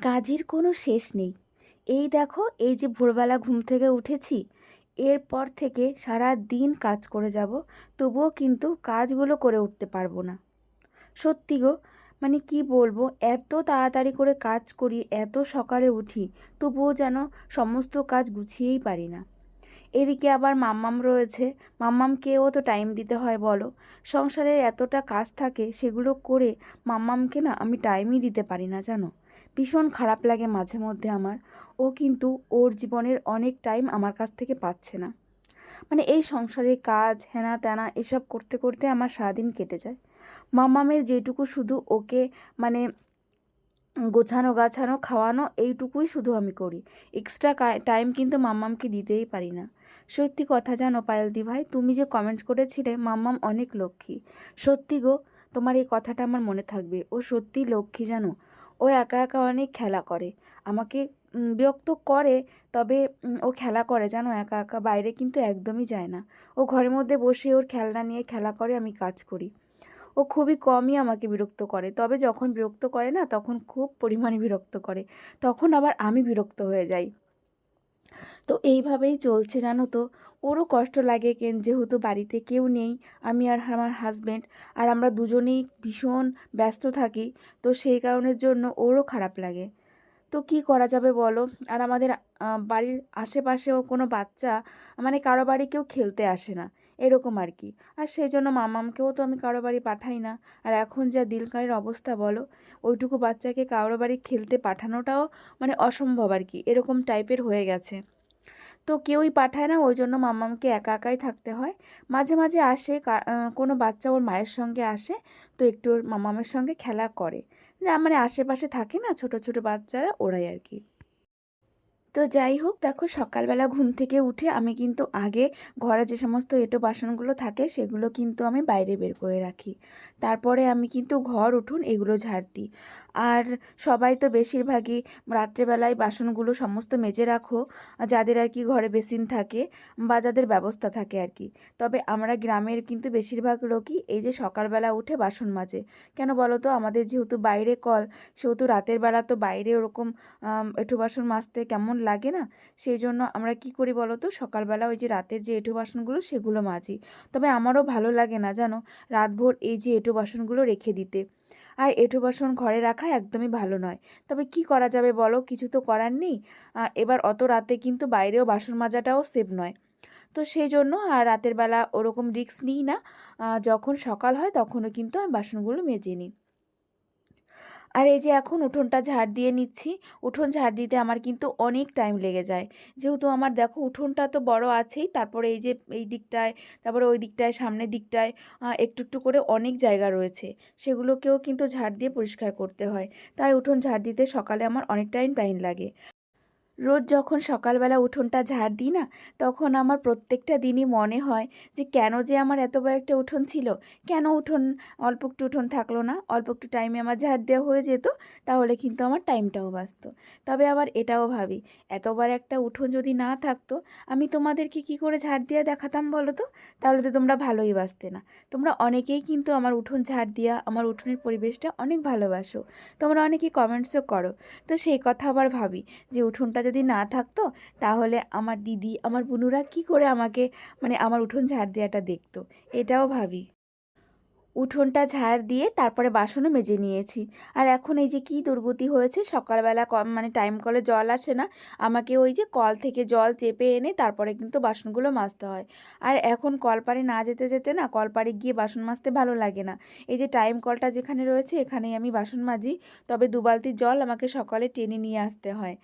কাজের কোনো শেষ নেই। এই দেখো, এই যে ভোরবেলা ঘুম থেকে উঠেছি, এরপর থেকে সারাদিন কাজ করে যাব, তবুও কিন্তু কাজগুলো করে উঠতে পারবো না। সত্যি গো, মানে কি বলবো, এত তাড়াতাড়ি করে কাজ করি, এত সকালে উঠি, তবুও যেন সমস্ত কাজ গুছিয়েই পারি না। এদিকে আবার মাম্মাম রয়েছে, মাম্মামকেও তো টাইম দিতে হয় বলো। সংসারের এতটা কাজ থাকে, সেগুলো করে মাম্মামকে না আমি টাইমই দিতে পারি না জানো। ভীষণ খারাপ লাগে মাঝে মধ্যে আমার। ও কিন্তু ওর জীবনের অনেক টাইম আমার কাছ থেকে পাচ্ছে না। মানে এই সংসারের কাজ হেনা তেনা এসব করতে করতে আমার সারাদিন কেটে যায়। মাম্মামের যেটুকু শুধু ওকে মানে গোছানো গাছানো খাওয়ানো এইটুকুই শুধু আমি করি। এক্সট্রা টাইম কিন্তু মাম্মামকে দিতেই পারি না। সত্যি কথা জানো পায়েলদি ভাই, তুমি যে কমেন্ট করেছিলে মাম্মাম অনেক লক্ষ্মী, সত্যি গো, তোমার এই কথাটা আমার মনে থাকবে। ও সত্যি লক্ষ্মী জানো। ও একা একা অনেক খেলা করে, আমাকে বিরক্ত করে, তবে ও খেলা করে জানো একা একা, বাইরে কিন্তু একদমই যায় না। ও ঘরের মধ্যে বসে ওর খেলনা নিয়ে খেলা করে, আমি কাজ করি। ও খুবই কমই আমাকে বিরক্ত করে, তবে যখন বিরক্ত করে না তখন খুব পরিমাণে বিরক্ত করে, তখন আবার আমি বিরক্ত হয়ে যাই। তো এইভাবেই চলছে জানো তো। ওরও কষ্ট লাগে যেহেতু বাড়িতে কেউ নেই, আমি আর আমার হাজব্যান্ড, আর আমরা দুজনেই ভীষণ ব্যস্ত থাকি, তো সেই কারণের জন্য ওরও খারাপ লাগে। তো কি করা যাবে বলো। আর আমাদের বাড়ির আশেপাশেও কোনো বাচ্চা মানে কারো বাড়ি কেউ খেলতে আসে না, এরকম আর কি। আর সেই জন্য মামামকেও তো আমি কারো বাড়ি পাঠাই না। আর এখন যা দিনকালের অবস্থা বলো, ওইটুকু বাচ্চাকে কারো বাড়ি খেলতে পাঠানোটাও মানে অসম্ভব আর কি, এরকম টাইপের হয়ে গেছে। তো কেউই পাঠায় না, ওই জন্য মামামকে একা একাই থাকতে হয়। মাঝে মাঝে আসে কোনো বাচ্চা ওর মায়ের সঙ্গে আসে, তো একটু ওর মামামের সঙ্গে খেলা করে। না মানে আশেপাশে থাকে না ছোট ছোট বাচ্চারা, ওরাই আর কি। তো যাই হোক, দেখো সকালবেলা ঘুম থেকে উঠে আমি কিন্তু আগে ঘরে যে সমস্ত এঁটো বাসনগুলো থাকে সেগুলো কিন্তু আমি বাইরে বের করে রাখি। তারপরে আমি কিন্তু ঘর উঠোন এগুলো ঝাড় দিই। আর সবাই তো বেশিরভাগই রাত্রেবেলায় বাসনগুলো সমস্ত মেজে রাখো, যাদের আর কি ঘরে বেসিন থাকে বা যাদের ব্যবস্থা থাকে আর কি। তবে আমরা গ্রামের কিন্তু বেশিরভাগ লোকই এই যে সকালবেলা উঠে বাসন মাজে। কেন বলো তো, আমাদের যেহেতু বাইরে কল, সেহেতু রাতের বেলা তো বাইরে ওরকম এঁঠো বাসন মাজতে কেমন লাগে না। সেই জন্য আমরা কি করি বলো তো, সকালবেলা ওই যে রাতের যে এঁঠো বাসনগুলো সেগুলো মাজি। তবে আমারও ভালো লাগে না জানো রাতভর এই যে এঁঠো বাসনগুলো রেখে দিতে। আর এঁঠো বাসন ঘরে রাখা একদমই ভালো নয়। তবে কি করা যাবে বলো, কিছু তো করার নেই। এবার অত রাতে কিন্তু বাইরেও বাসন মাজাটাও সেফ নয়। তো সেই জন্য আর রাতের বেলা ওরকম রিস্ক নিই না। যখন সকাল হয় তখনও কিন্তু আমি বাসনগুলো মেজে নিই। আর এই যে এখন উঠোনটা ঝাড় দিয়ে নিচ্ছি। উঠোন ঝাড় দিতে আমার কিন্তু অনেক টাইম লেগে যায়, যেহেতু আমার দেখো উঠোনটা তো বড় আছেই, তারপরে এই যে এই দিকটায়, তারপরে ওই দিকটায়, সামনের দিকটায় একটু একটু করে অনেক জায়গা রয়েছে, সেগুলোকেও কিন্তু ঝাড় দিয়ে পরিষ্কার করতে হয়। তাই উঠোন ঝাড় দিতে সকালে আমার অনেক টাইম লাগে। রোজ যখন সকালবেলা উঠোনটা ঝাড় দিই না, তখন আমার প্রত্যেকটা দিনই মনে হয় যে কেন যে আমার এত বড় একটা উঠোন ছিল, কেন অল্প একটু উঠোন থাকলো না, অল্প একটু টাইমে আমার ঝাড় দেওয়া হয়ে যেত, তাহলে কিন্তু আমার টাইমটাও বাঁচতো। তবে আবার এটাও ভাবি, এতবার একটা উঠোন যদি না থাকতো, আমি তোমাদেরকে কি করে ঝাড় দিয়ে দেখাতাম বলো তো, তাহলে তো তোমরা ভালোই বাসতে না। তোমরা অনেকেই কিন্তু আমার উঠোন ঝাড় দিয়া, আমার উঠোনের পরিবেশটা অনেক ভালোবাসো, তোমরা অনেকেই কমেন্টসও করো। তো সেই কথা আবার ভাবি যে উঠোনটা যদি না থাকতো, তাহলে আমার দিদি আমার বুনুরা কি করে আমাকে মানে আমার উঠোন ঝাড় দেওয়াটা দেখতো, এটাও ভাবি। উঠোনটা ঝাড় দিয়ে তারপরে বাসনও মেজে নিয়েছি। আর এখন এই যে কি দুর্গতি হয়েছে, সকালবেলা মানে টাইম কলে জল আসে না, আমাকে ওই যে কল থেকে জল চেপে এনে তারপরে কিন্তু বাসনগুলো মাজতে হয়। আর এখন কলপাড়ে না যেতে যেতে না, কলপাড়ে গিয়ে বাসন মাজতে ভালো লাগে না। এই যে টাইম কলটা যেখানে রয়েছে এখানেই আমি বাসন মাজি, তবে 2 বালতি জল আমাকে সকালে টেনে নিয়ে আসতে হয়।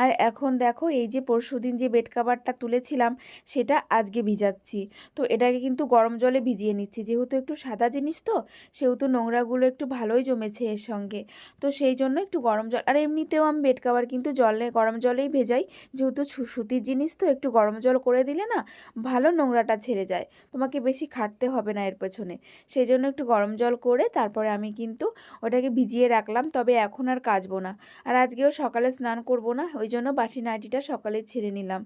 আর এখন দেখো, এই যে পরশুদিন যে বেড কাভারটা তুলেছিলাম সেটা আজকে ভিজাচ্ছি। তো এটাকে কিন্তু গরম জলে ভিজিয়ে নিচ্ছি, যেহেতু একটু সাদা জিনিস তো, সেহেতু নোংরাগুলো একটু ভালোই জমেছে এর সঙ্গে। তো সেই জন্য একটু গরম জল, আর এমনিতেও আমি বেড কাভার কিন্তু গরম জলেই ভেজাই, যেহেতু সুতির জিনিস তো একটু গরম জল করে দিলে না ভালো নোংরাটা ছেড়ে যায়, তোমাকে বেশি খাটতে হবে না এর পেছনে। সেই জন্য একটু গরম জল করে তারপরে আমি কিন্তু ওটাকে ভিজিয়ে রাখলাম। তবে এখন আর কাচবো না, আর আজকেও সকালে স্নান করব না, ওই জন্য বাসি নাইটিটা সকালে ছেড়ে নিলাম।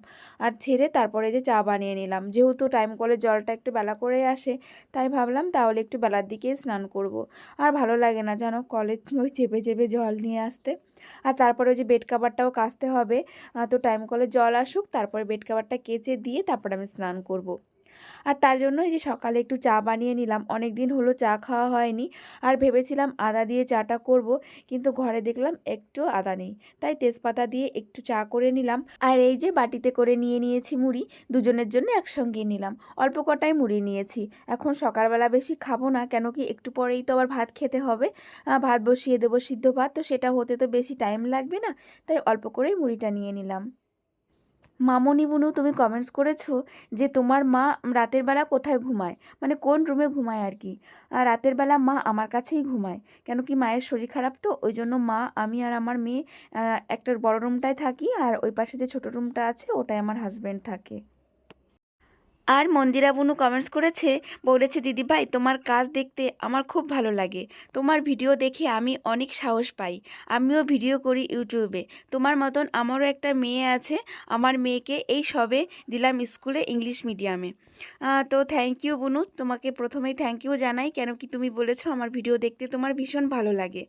আর ছেড়ে তারপরে যে চা বানিয়ে নিলাম, যেহেতু টাইম কলে জলটা একটু বেলা করে আসে, তাই ভাবলাম তাহলে একটু বেলা বেলার দিকেই স্নান করব। আর ভালো লাগে না জানো কলের ওই চেপে চেপে জল নিয়ে আসতে। আর তারপরে ওই যে বেড কাভারটাও কাচতে হবে, তো টাইম কলে জল আসুক, তারপরে বেড কাভারটা কেচে দিয়ে তারপরে আমি স্নান করব। আর তার জন্য এই যে সকালে একটু চা বানিয়ে নিলাম, অনেক দিন হলো চা খাওয়া হয়নি। আর ভেবেছিলাম আদা দিয়ে চাটা করব, কিন্তু ঘরে দেখলাম একটু আদা নেই, তাই তেজপাতা দিয়ে একটু চা করে নিলাম। আর এই যে বাটিতে করে নিয়ে নিয়েছি মুড়ি, দুজনের জন্য একসঙ্গে নিলাম। অল্প কটাই মুড়ি নিয়েছি। এখন সকালবেলা বেশি খাবো না, কেন কি একটু পরেই তো আবার ভাত খেতে হবে। ভাত বসিয়ে দেবো, সিদ্ধ ভাত, তো সেটা হতে তো বেশি টাইম লাগবে না, তাই অল্প করেই মুড়িটা নিয়ে নিলাম। মামনি বুনু, তুমি কমেন্টস করেছো যে তোমার মা রাতের বেলা কোথায় ঘুমায়, মানে কোন রুমে ঘুমায় আর কি। আর রাতের বেলা মা আমার কাছেই ঘুমায়, কেন কি মায়ের শরীর খারাপ, তো ওই জন্য মা, আমি আর আমার মেয়ে একটা বড় রুমটায় থাকি, আর ওই পাশে যে ছোট রুমটা আছে ওটাই আমার হাজব্যান্ড থাকে। আর মন্দিরা বুনু কমেন্টস করেছে, বলেছে দিদিভাই তোমার কাজ দেখতে আমার খুব ভালো লাগে, তোমার ভিডিও দেখে আমি অনেক সাহস পাই, আমিও ভিডিও করি ইউটিউবে, তোমার মতন আমারও একটা মেয়ে আছে, আমার মেয়েকে এই সবে দিলাম স্কুলে ইংলিশ মিডিয়ামে। তো থ্যাংক ইউ বুনু, তোমাকে প্রথমেই থ্যাংক ইউ জানাই, কেন কি তুমি বলেছো আমার ভিডিও দেখতে তোমার ভীষণ ভালো লাগে।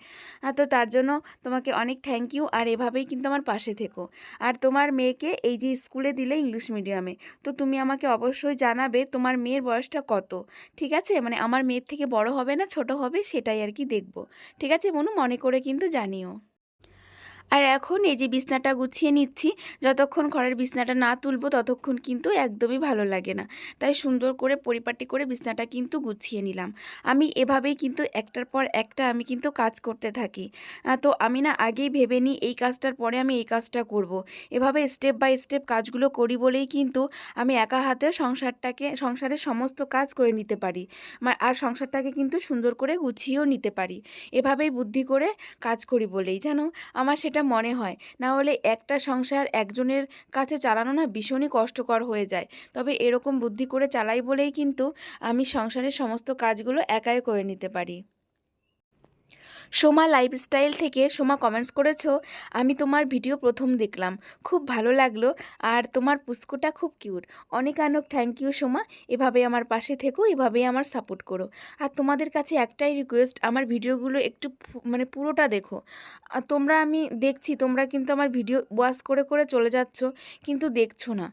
তো তার জন্য তোমাকে অনেক থ্যাংক ইউ, আর এভাবেই কিন্তু আমার পাশে থেকো। আর তোমার মেয়েকে এই যে স্কুলে দিলে ইংলিশ মিডিয়ামে, তো তুমি আমাকে অবশ্যই জানাবে তোমার মেয়ের বয়সটা কত, ঠিক আছে? মানে আমার মেয়ের থেকে বড় হবে না ছোট হবে, সেটাই আর কি দেখব। ঠিক আছে বোনু, মনে করে কিন্তু জানিও। আর এখন এই যে বিছনাটা গুছিয়ে নিচ্ছি, যতক্ষণ ঘরের বিছনাটা না তুলবো ততক্ষণ কিন্তু একদমই ভালো লাগে না, তাই সুন্দর করে পরিপাটি করে বিছনাটা কিন্তু গুছিয়ে নিলাম। আমি এভাবেই কিন্তু একটার পর একটা আমি কিন্তু কাজ করতে থাকি। তো আমি না আগেই ভেবে নিই এই কাজটার পরে আমি এই কাজটা করব। এভাবে স্টেপ বাই স্টেপ কাজগুলো করি বলেই কিন্তু আমি একা হাতে সংসারের সমস্ত কাজ করে নিতে পারি, আর সংসারটাকে কিন্তু সুন্দর করে গুছিয়েও নিতে পারি। এভাবেই বুদ্ধি করে কাজ করি বলেই জানো আমার সেটা মনে হয়, না হলে একটা সংসার একজনের কাছে চালানো না ভীষণই কষ্টকর হয়ে যায়। তবে এরকম বুদ্ধি করে চালাই বলেই কিন্তু আমি সংসারের সমস্ত কাজগুলো একাই করে নিতে পারি। সোমা লাইফস্টাইল থেকে সোমা কমেন্টস করেছো, আমি তোমার ভিডিও প্রথম দেখলাম, খুব ভালো লাগলো, আর তোমার পুস্কুটা খুব কিউট। অনেক অনেক থ্যাংক ইউ সোমা, এভাবে আমার পাশে থেকো, এভাবেই আমার সাপোর্ট করো। আর তোমাদের কাছে একটাই রিকোয়েস্ট, আমার ভিডিওগুলো একটু মানে পুরোটা দেখো। আর তোমরা, আমি দেখছি তোমরা কিন্তু আমার ভিডিও ওয়াচ করে করে চলে যাচ্ছ, কিন্তু দেখছো না।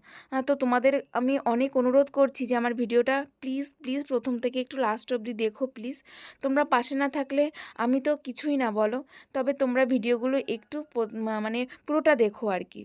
তো তোমাদের আমি অনেক অনুরোধ করছি যে আমার ভিডিওটা প্লিজ প্লিজ প্রথম থেকে একটু লাস্ট অবধি দেখো প্লিজ। তোমরা পাশে না থাকলে আমি তো কিছুই না বলো। তবে তোমরা ভিডিওগুলো একটু মানে পুরোটা দেখো আর কি।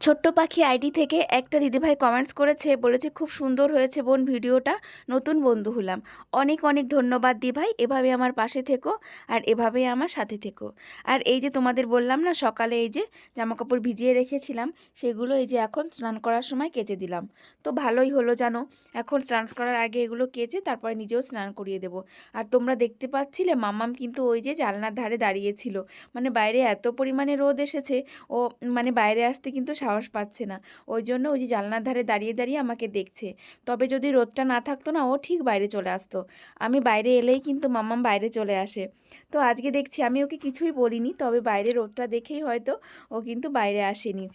ছোট্ট পাখি আইডি থেকে একটা দিদিভাই কমেন্টস করেছে, বলেছে খুব সুন্দর হয়েছে বোন ভিডিওটা, নতুন বন্ধু হলাম। অনেক অনেক ধন্যবাদ দিভাই, এভাবে আমার পাশে থেকো আর এভাবেই আমার সাথে থেকো। আর এই যে তোমাদের বললাম না সকালে এই যে জামাকাপড় ভিজিয়ে রেখেছিলাম, সেগুলো এই যে এখন স্নান করার সময় কেচে দিলাম। তো ভালোই হলো জানো, এখন স্নান করার আগে এগুলো কেচে তারপরে নিজেও স্নান করিয়ে দেবো। আর তোমরা দেখতে পাচ্ছিলে মাম্মাম কিন্তু ওই যে জানলার ধারে দাঁড়িয়েছিল, মানে বাইরে এত পরিমাণে রোদ এসেছে, ও মানে বাইরে আসতে কিন্তু সাহস পাচ্ছে না, ওই জন্য ওই যে জানলার ধারে দাঁড়িয়ে দাঁড়িয়ে আমাকে দেখছে। তবে যদি রোদটা না থাকতো না, ও ঠিক বাইরে চলে আসতো, আমি বাইরে এলেই কিন্তু মাম্মাম বাইরে চলে আসে। তো আজকে দেখছি আমি ওকে কিছুই বলিনি, তবে বাইরে রোদটা দেখেই হয়তো ও কিন্তু বাইরে আসেনি।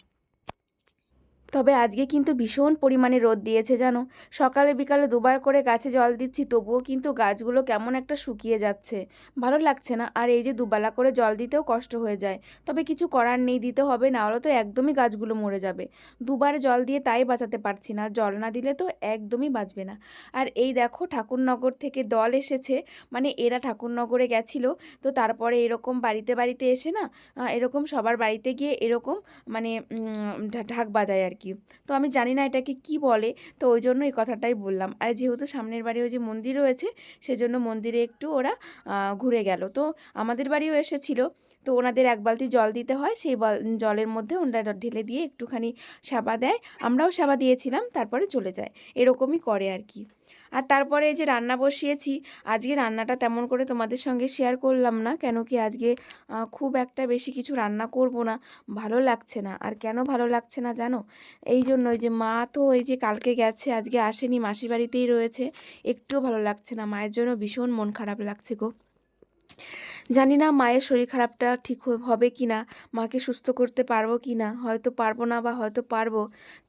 তবে আজকে কিন্তু ভীষণ পরিমাণে রোদ দিয়েছে জানো, সকালে বিকালে দুবার করে গাছে জল দিচ্ছি, তবুও কিন্তু গাছগুলো কেমন একটা শুকিয়ে যাচ্ছে, ভালো লাগছে না। আর এই যে দুবেলা করে জল দিতেও কষ্ট হয়ে যায়, তবে কিছু করার নেই, দিতে হবে, না হলে তো একদমই গাছগুলো মরে যাবে। দুবার জল দিয়ে তাই বাঁচাতে পারছি না, জল না দিলে তো একদমই বাঁচবে না। আর এই দেখো ঠাকুরনগর থেকে দল এসেছে, মানে এরা ঠাকুরনগরে গেছিলো, তো তারপরে এরকম বাড়িতে বাড়িতে এসে না, এরকম সবার বাড়িতে গিয়ে এরকম মানে ঢাক বাজায় আর কি। তো আমি জানি না এটাকে কি বলে, তো ওই জন্য এই কথাটাই বললাম। আর যেহেতু সামনের বাড়ি ওই যে মন্দির রয়েছে, সেজন্য মন্দিরে একটু ওরা ঘুরে গেল। তো আমাদের বাড়িও এসেছিল, তো ওনাদের এক বালতি জল দিতে হয়, সেই জলের মধ্যে ওনারা ঢেলে দিয়ে একটুখানি সেবা দেয়, আমরাও সেবা দিয়েছিলাম, তারপরে চলে যায়, এরকমই করে আর কি। আর তারপরে এই যে রান্না বসিয়েছি, আজকে রান্নাটা তেমন করে তোমাদের সঙ্গে শেয়ার করলাম না, কেন কি আজকে খুব একটা বেশি কিছু রান্না করব না, ভালো লাগছে না। আর কেন ভালো লাগছে না জানো, এই জন্য যে মা তো এই যে কালকে গেছে, আজকে আসেনি, মাসির বাড়িতেই রয়েছে, একটুও ভালো লাগছে না, মায়ের জন্য ভীষণ মন খারাপ লাগছে গো। জানি না মায়ের শরীর খারাপটা ঠিক হবে কি না, মাকে সুস্থ করতে পারবো কি না, হয়তো পারবো না বা হয়তো পারবো।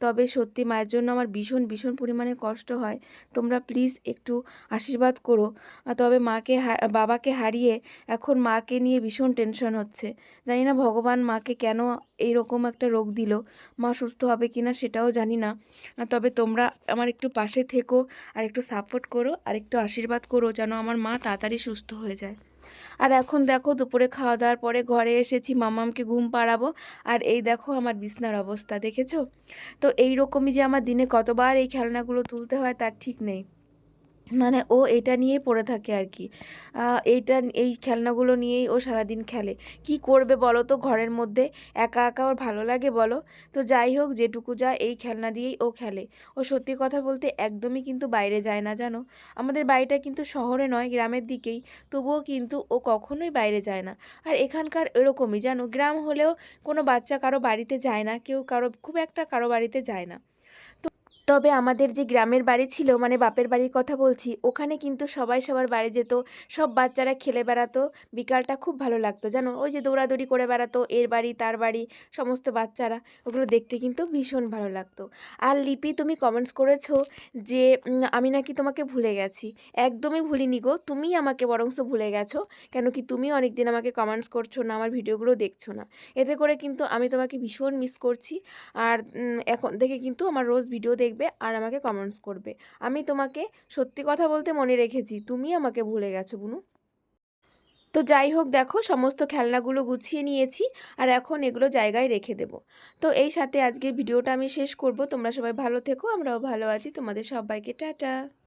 তবে সত্যি মায়ের জন্য আমার ভীষণ ভীষণ পরিমাণে কষ্ট হয়। তোমরা প্লিজ একটু আশীর্বাদ করো। তবে বাবাকে হারিয়ে এখন মাকে নিয়ে ভীষণ টেনশন হচ্ছে। জানি না ভগবান মাকে কেন এইরকম একটা রোগ দিল, মা সুস্থ হবে কি না সেটাও জানি না। তবে তোমরা আমার একটু পাশে থেকো, আর একটু সাপোর্ট করো, আর একটু আশীর্বাদ করো যেন আমার মা তাড়াতাড়ি সুস্থ হয়ে যায়। আর এখন দেখো দুপুরে খাওয়া দাওয়ার পরে ঘরে এসেছি, মামামকে ঘুম পাড়াবো। আর এই দেখো আমার বিছনার অবস্থা দেখেছো? তো এই রকমই যে আমার দিনে কতবার এই খেলনাগুলো তুলতে হয় তার ঠিক নেই। মানে ও এটা নিয়েই পড়ে থাকে আর কি। এই খেলনাগুলো নিয়েই ও সারাদিন খেলে। কি করবে বলো তো, ঘরের মধ্যে একা একা ওর ভালো লাগে বলো? তো যাই হোক, যেটুকু যায় এই খেলনা দিয়েই ও খেলে। ও সত্যি কথা বলতে একদমই কিন্তু বাইরে যায় না জানো। আমাদের বাড়িটা কিন্তু শহরে নয়, গ্রামের দিকেই, তবুও কিন্তু ও কখনোই বাইরে যায় না। আর এখানকার এরকমই জানো, গ্রাম হলেও কোনো বাচ্চা কারো বাড়িতে যায় না, কেউ খুব একটা কারো বাড়িতে যায় না। তবে আমাদের যে গ্রামের বাড়ি ছিল, মানে বাপের বাড়ির কথা বলছি, ওখানে কিন্তু সবাই সবার বাড়ি যেত, সব বাচ্চারা খেলে বেড়াতো। বিকালটা খুব ভালো লাগতো জানো, ওই যে দৌড়াদৌড়ি করে বেড়াতো, এর বাড়ি তার বাড়ি, সমস্ত বাচ্চারা, ওগুলো দেখতে কিন্তু ভীষণ ভালো লাগতো। আর লিপি, তুমি কমেন্টস করেছো যে আমি নাকি তোমাকে ভুলে গেছি। একদমই ভুলিনি গো, তুমিই আমাকে বরংস ভুলে গেছো। কেন কি তুমি অনেকদিন আমাকে কমেন্টস করছো না, আমার ভিডিওগুলো দেখছো না। এতে করে কিন্তু আমি তোমাকে ভীষণ মিস করছি। আর এখন থেকে কিন্তু আমার রোজ ভিডিও দেখবে আর আমাকে কমেন্টস করবে। আমি তোমাকে সত্যি কথা বলতে মনে রেখেছি, তুমি আমাকে ভুলে গেছো বুনু। তো যাই হোক, দেখো সমস্ত খেলনাগুলো গুছিয়ে নিয়েছি, আর এখন এগুলো জায়গায় রেখে দেব। তো এই সাথে আজকের ভিডিওটা আমি শেষ করব। তোমরা সবাই ভালো থেকো, আমরাও ভালো আছি। তোমাদের সবাইকে টাটা।